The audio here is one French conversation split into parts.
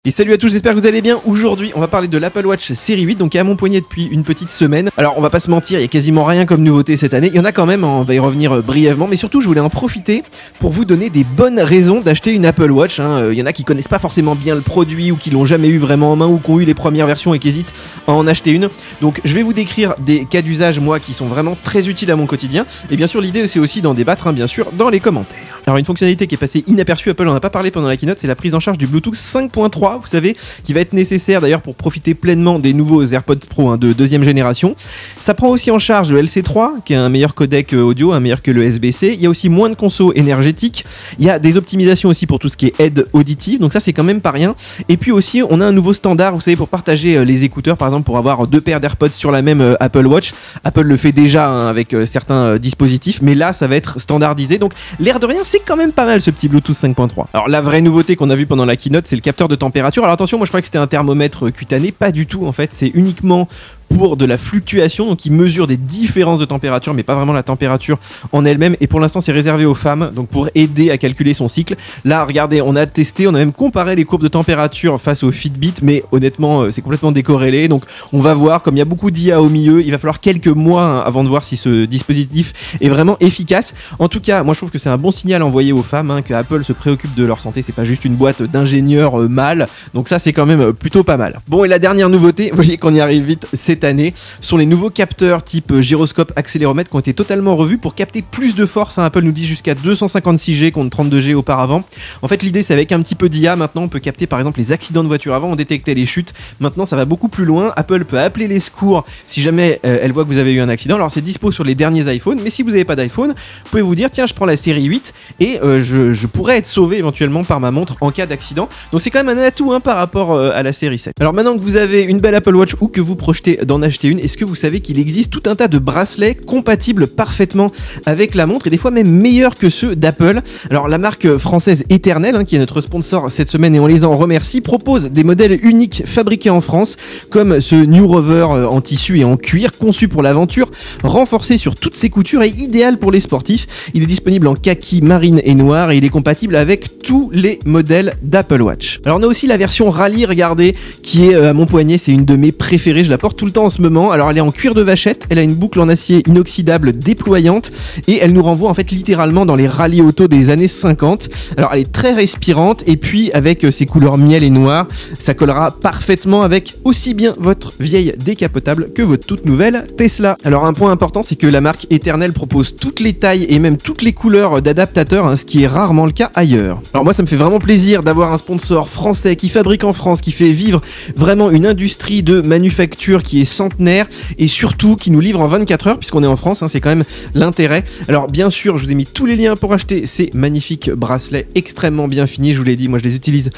Et salut à tous, j'espère que vous allez bien. Aujourd'hui, on va parler de l'Apple Watch série 8, donc qui est à mon poignet depuis une petite semaine. Alors, on va pas se mentir, il y a quasiment rien comme nouveauté cette année. Il y en a quand même, on va y revenir brièvement, mais surtout, je voulais en profiter pour vous donner des bonnes raisons d'acheter une Apple Watch. Il y en a qui connaissent pas forcément bien le produit ou qui l'ont jamais eu vraiment en main ou qui ont eu les premières versions et qui hésitent à en acheter une. Donc, je vais vous décrire des cas d'usage, moi, qui sont vraiment très utiles à mon quotidien. Et bien sûr, l'idée, c'est aussi d'en débattre, bien sûr, dans les commentaires. Alors, une fonctionnalité qui est passée inaperçue, Apple en a pas parlé pendant la keynote, c'est la prise en charge du Bluetooth 5.3. Vous savez, qui va être nécessaire d'ailleurs pour profiter pleinement des nouveaux AirPods Pro de deuxième génération. Ça prend aussi en charge le LC3, qui est un meilleur codec audio, un meilleur que le USB-C. Il y a aussi moins de conso énergétique. Il y a des optimisations aussi pour tout ce qui est aide auditive, donc ça c'est quand même pas rien. Et puis aussi, on a un nouveau standard, vous savez, pour partager les écouteurs, par exemple pour avoir deux paires d'AirPods sur la même Apple Watch. Apple le fait déjà avec certains dispositifs, mais là ça va être standardisé. Donc l'air de rien, c'est quand même pas mal ce petit Bluetooth 5.3. Alors la vraie nouveauté qu'on a vue pendant la keynote, c'est le capteur de température. Alors attention, moi je crois que c'était un thermomètre cutané, pas du tout en fait, c'est uniquement pour de la fluctuation, donc il mesure des différences de température mais pas vraiment la température en elle-même, et pour l'instant c'est réservé aux femmes, donc pour aider à calculer son cycle. Là regardez, on a testé, on a même comparé les courbes de température face au Fitbit, mais honnêtement c'est complètement décorrélé, donc on va voir, comme il y a beaucoup d'IA au milieu, il va falloir quelques mois avant de voir si ce dispositif est vraiment efficace. En tout cas, moi je trouve que c'est un bon signal envoyé aux femmes, que Apple se préoccupe de leur santé, c'est pas juste une boîte d'ingénieurs mâles, donc ça c'est quand même plutôt pas mal. Bon, et la dernière nouveauté, vous voyez qu'on y arrive vite cette année, sont les nouveaux capteurs type gyroscope accéléromètre qui ont été totalement revus pour capter plus de force. Apple nous dit jusqu'à 256G contre 32G auparavant. En fait, l'idée c'est avec un petit peu d'IA, maintenant on peut capter par exemple les accidents de voiture. Avant on détectait les chutes, maintenant ça va beaucoup plus loin. Apple peut appeler les secours si jamais elle voit que vous avez eu un accident. Alors c'est dispo sur les derniers iPhones, mais si vous n'avez pas d'iPhone, vous pouvez vous dire tiens, je prends la série 8 et je pourrais être sauvé éventuellement par ma montre en cas d'accident. Donc c'est quand même un atout par rapport à la série 7. Alors maintenant que vous avez une belle Apple Watch ou que vous projetez d'en acheter une, est-ce que vous savez qu'il existe tout un tas de bracelets compatibles parfaitement avec la montre et des fois même meilleurs que ceux d'Apple? Alors la marque française Eternel, qui est notre sponsor cette semaine et on les en remercie, propose des modèles uniques fabriqués en France, comme ce New Rover en tissu et en cuir, conçu pour l'aventure, renforcé sur toutes ses coutures et idéal pour les sportifs. Il est disponible en kaki, marine et noir et il est compatible avec tous les modèles d'Apple Watch. Alors on a aussi la version Rally, regardez, qui est à mon poignet, c'est une de mes préférées, je la porte tout le temps en ce moment. Alors elle est en cuir de vachette, elle a une boucle en acier inoxydable déployante et elle nous renvoie en fait littéralement dans les rallyes auto des années 50. Alors elle est très respirante et puis avec ses couleurs miel et noir, ça collera parfaitement avec aussi bien votre vieille décapotable que votre toute nouvelle Tesla. Alors un point important, c'est que la marque Eternel propose toutes les tailles et même toutes les couleurs d'adaptateurs, ce qui est rarement le cas ailleurs. Alors moi ça me fait vraiment plaisir d'avoir un sponsor français qui fabrique en France, qui fait vivre vraiment une industrie de manufacture qui est centenaire et surtout qui nous livre en 24 heures puisqu'on est en France, c'est quand même l'intérêt. Alors bien sûr, je vous ai mis tous les liens pour acheter ces magnifiques bracelets extrêmement bien finis, je vous l'ai dit, moi je les utilise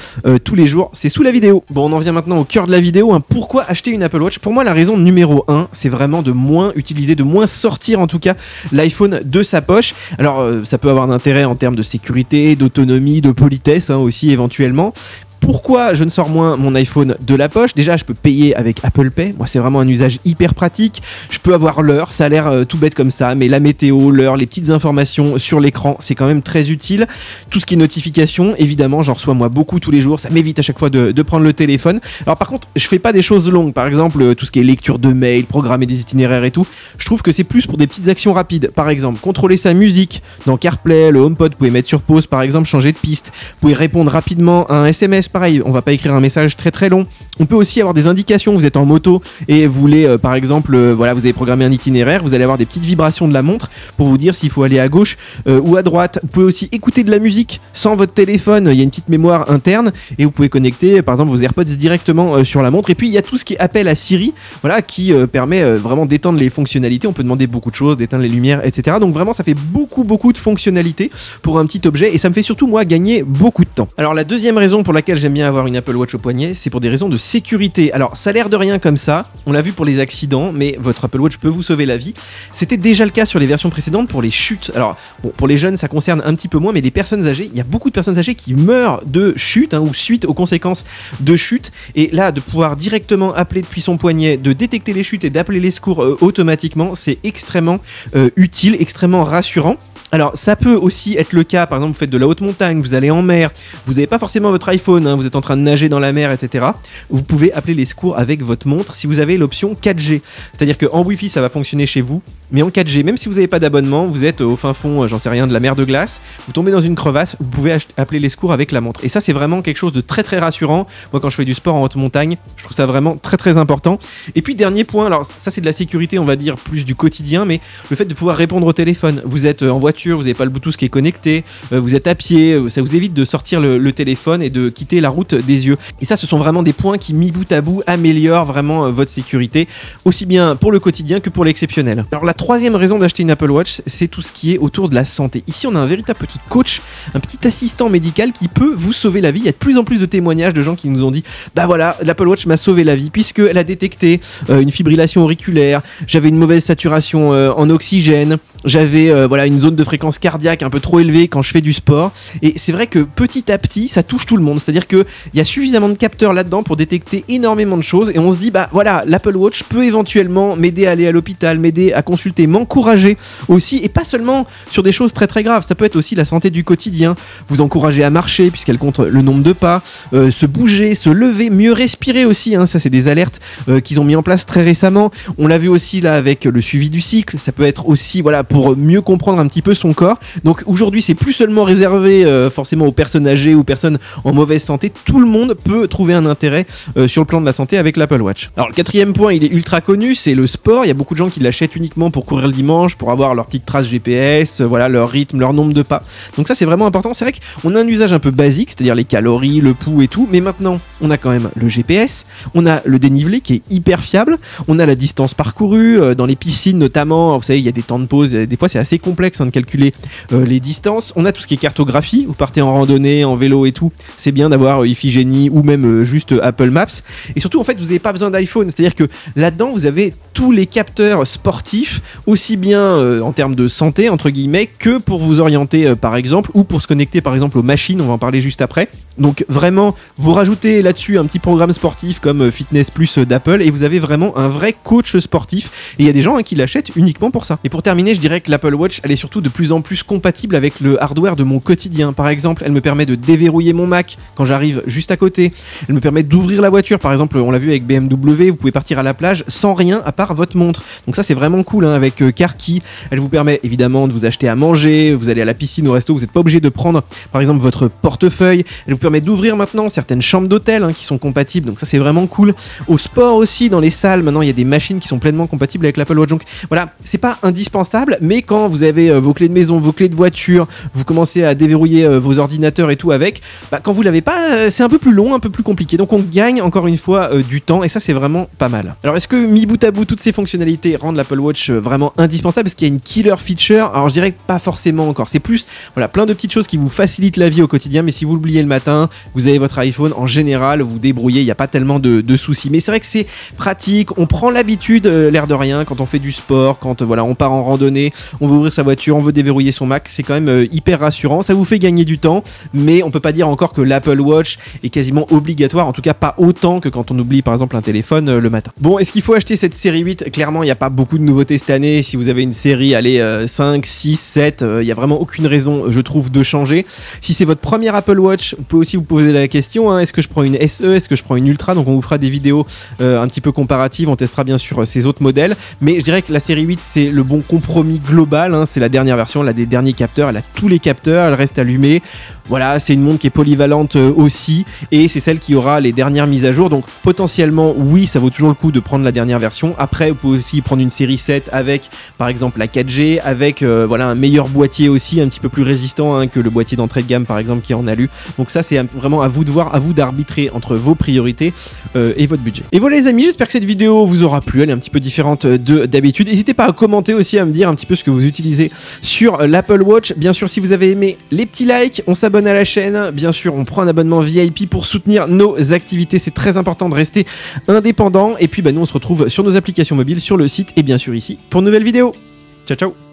tous les jours, c'est sous la vidéo. Bon, on en vient maintenant au cœur de la vidéo, pourquoi acheter une Apple Watch? Pour moi la raison numéro 1, c'est vraiment de moins utiliser, de moins sortir en tout cas l'iPhone de sa poche. Alors ça peut avoir un intérêt en termes de sécurité, d'autonomie, de politesse aussi éventuellement. Pourquoi je ne sors moins mon iPhone de la poche? Déjà, je peux payer avec Apple Pay. Moi, c'est vraiment un usage hyper pratique. Je peux avoir l'heure. Ça a l'air tout bête comme ça, mais la météo, l'heure, les petites informations sur l'écran, c'est quand même très utile. Tout ce qui est notification, évidemment, j'en reçois moi beaucoup tous les jours. Ça m'évite à chaque fois de prendre le téléphone. Alors par contre, je fais pas des choses longues. Par exemple, tout ce qui est lecture de mails, programmer des itinéraires et tout. Je trouve que c'est plus pour des petites actions rapides. Par exemple, contrôler sa musique dans CarPlay, le HomePod, vous pouvez mettre sur pause, par exemple, changer de piste. Vous pouvez répondre rapidement à un SMS. Pareil, on va pas écrire un message très long. On peut aussi avoir des indications, vous êtes en moto et vous voulez par exemple, voilà, vous avez programmé un itinéraire, vous allez avoir des petites vibrations de la montre pour vous dire s'il faut aller à gauche ou à droite. Vous pouvez aussi écouter de la musique sans votre téléphone, il y a une petite mémoire interne et vous pouvez connecter par exemple vos AirPods directement sur la montre. Et puis il y a tout ce qui est appel à Siri, voilà, qui permet vraiment d'étendre les fonctionnalités. On peut demander beaucoup de choses, d'éteindre les lumières, etc. Donc vraiment ça fait beaucoup de fonctionnalités pour un petit objet et ça me fait surtout moi gagner beaucoup de temps. Alors la deuxième raison pour laquelle j'aime bien avoir une Apple Watch au poignet, c'est pour des raisons de sécurité. Alors ça a l'air de rien comme ça, on l'a vu pour les accidents, mais votre Apple Watch peut vous sauver la vie. C'était déjà le cas sur les versions précédentes pour les chutes. Alors bon, pour les jeunes ça concerne un petit peu moins, mais les personnes âgées, il y a beaucoup de personnes âgées qui meurent de chute ou suite aux conséquences de chute, et là de pouvoir directement appeler depuis son poignet, de détecter les chutes et d'appeler les secours automatiquement, c'est extrêmement utile, extrêmement rassurant. Alors ça peut aussi être le cas, par exemple vous faites de la haute montagne, vous allez en mer, vous n'avez pas forcément votre iPhone, hein, vous êtes en train de nager dans la mer, etc. Vous pouvez appeler les secours avec votre montre si vous avez l'option 4G. C'est-à-dire qu'en Wi-Fi ça va fonctionner chez vous, mais en 4G, même si vous n'avez pas d'abonnement, vous êtes au fin fond, j'en sais rien, de la mer de glace, vous tombez dans une crevasse, vous pouvez appeler les secours avec la montre. Et ça c'est vraiment quelque chose de très très rassurant. Moi quand je fais du sport en haute montagne, je trouve ça vraiment très très important. Et puis dernier point, alors ça c'est de la sécurité on va dire plus du quotidien, mais le fait de pouvoir répondre au téléphone. Vous êtes en voiture, vous n'avez pas le Bluetooth qui est connecté, vous êtes à pied, ça vous évite de sortir le téléphone et de quitter la route des yeux. Et ça, ce sont vraiment des points qui, mis bout à bout, améliorent vraiment votre sécurité, aussi bien pour le quotidien que pour l'exceptionnel. Alors la troisième raison d'acheter une Apple Watch, c'est tout ce qui est autour de la santé. Ici, on a un véritable petit coach, un petit assistant médical qui peut vous sauver la vie. Il y a de plus en plus de témoignages de gens qui nous ont dit « Bah voilà, l'Apple Watch m'a sauvé la vie puisqu'elle a détecté une fibrillation auriculaire, j'avais une mauvaise saturation en oxygène, j'avais voilà une zone de fréquence cardiaque un peu trop élevée quand je fais du sport. » Et c'est vrai que petit à petit ça touche tout le monde, c'est-à-dire qu'il y a suffisamment de capteurs là-dedans pour détecter énormément de choses et on se dit bah voilà, l'Apple Watch peut éventuellement m'aider à aller à l'hôpital, m'aider à consulter, m'encourager aussi, et pas seulement sur des choses très très graves, ça peut être aussi la santé du quotidien, vous encourager à marcher puisqu'elle compte le nombre de pas, se bouger, se lever, mieux respirer aussi, hein, ça c'est des alertes qu'ils ont mis en place très récemment. On l'a vu aussi là avec le suivi du cycle, ça peut être aussi voilà pour mieux comprendre un petit peu son corps. Donc aujourd'hui c'est plus seulement réservé forcément aux personnes âgées ou personnes en mauvaise santé, tout le monde peut trouver un intérêt sur le plan de la santé avec l'Apple Watch. Alors le quatrième point, il est ultra connu, c'est le sport. Il y a beaucoup de gens qui l'achètent uniquement pour courir le dimanche, pour avoir leur petite trace GPS, voilà leur rythme, leur nombre de pas. Donc ça c'est vraiment important. C'est vrai qu'on a un usage un peu basique, c'est-à-dire les calories, le pouls et tout, mais maintenant on a quand même le GPS, on a le dénivelé qui est hyper fiable, on a la distance parcourue, dans les piscines notamment, vous savez il y a des temps de pause, des fois c'est assez complexe de calculer les distances. On a tout ce qui est cartographie, vous partez en randonnée, en vélo et tout, c'est bien d'avoir Iphigénie ou même juste Apple Maps. Et surtout en fait vous n'avez pas besoin d'iPhone, c'est-à-dire que là-dedans vous avez tous les capteurs sportifs, aussi bien en termes de santé entre guillemets que pour vous orienter par exemple, ou pour se connecter par exemple aux machines, on va en parler juste après. Donc vraiment vous rajoutez là-dessus un petit programme sportif comme Fitness Plus d'Apple et vous avez vraiment un vrai coach sportif, et il y a des gens qui l'achètent uniquement pour ça. Et pour terminer, je dirais que l'Apple Watch elle est surtout de plus en plus compatible avec le hardware de mon quotidien. Par exemple, elle me permet de déverrouiller mon Mac quand j'arrive juste à côté, elle me permet d'ouvrir la voiture, par exemple on l'a vu avec BMW, vous pouvez partir à la plage sans rien à part votre montre. Donc ça c'est vraiment cool hein, avec Car-Key, elle vous permet évidemment de vous acheter à manger, vous allez à la piscine, au resto, vous n'êtes pas obligé de prendre par exemple votre portefeuille, elle vous permet d'ouvrir maintenant certaines chambres d'hôtel qui sont compatibles, donc ça c'est vraiment cool. Au sport aussi, dans les salles, maintenant il y a des machines qui sont pleinement compatibles avec l'Apple Watch, donc voilà, c'est pas indispensable, mais quand vous avez vos clés de maison, vos clés de voiture, vous commencez à déverrouiller vos ordinateurs et tout avec, quand vous l'avez pas, c'est un peu plus long, un peu plus compliqué, donc on gagne encore une fois du temps, et ça c'est vraiment pas mal. Alors est-ce que mis bout à bout toutes ces fonctionnalités rendent l'Apple Watch vraiment indispensable? Est-ce qu'il y a une killer feature? Alors je dirais pas forcément encore, c'est plus voilà, plein de petites choses qui vous facilitent la vie au quotidien, mais si vous l'oubliez le matin, vous avez votre iPhone, en général vous débrouillez, il n'y a pas tellement de soucis, mais c'est vrai que c'est pratique, on prend l'habitude l'air de rien quand on fait du sport, quand voilà on part en randonnée, on veut ouvrir sa voiture, on veut déverrouiller son Mac, c'est quand même hyper rassurant, ça vous fait gagner du temps, mais on peut pas dire encore que l'Apple Watch est quasiment obligatoire, en tout cas pas autant que quand on oublie par exemple un téléphone le matin. Bon, est-ce qu'il faut acheter cette série 8? Clairement il n'y a pas beaucoup de nouveautés cette année, si vous avez une série allez 5, 6, 7, il n'y a vraiment aucune raison je trouve de changer. Si c'est votre première Apple Watch, vous pouvez aussi vous poser la question, est-ce que je prends une SE, est-ce que je prends une Ultra? Donc on vous fera des vidéos un petit peu comparatives, on testera bien sûr ces autres modèles, mais je dirais que la série 8 c'est le bon compromis global, c'est la dernière version, elle a des derniers capteurs, elle a tous les capteurs, elle reste allumée. Voilà, c'est une montre qui est polyvalente aussi, et c'est celle qui aura les dernières mises à jour, donc potentiellement oui ça vaut toujours le coup de prendre la dernière version. Après vous pouvez aussi prendre une série 7 avec par exemple la 4G, avec voilà un meilleur boîtier aussi, un petit peu plus résistant que le boîtier d'entrée de gamme par exemple qui est en alu. Donc ça c'est vraiment à vous de voir, à vous d'arbitrer entre vos priorités et votre budget. Et voilà les amis, j'espère que cette vidéo vous aura plu, elle est un petit peu différente de d'habitude. N'hésitez pas à commenter aussi, à me dire un petit peu ce que vous utilisez sur l'Apple Watch. Bien sûr si vous avez aimé, les petits likes, on s'abonne à la chaîne, bien sûr on prend un abonnement VIP pour soutenir nos activités, c'est très important de rester indépendant, et puis nous on se retrouve sur nos applications mobiles, sur le site et bien sûr ici pour une nouvelle vidéo. Ciao ciao.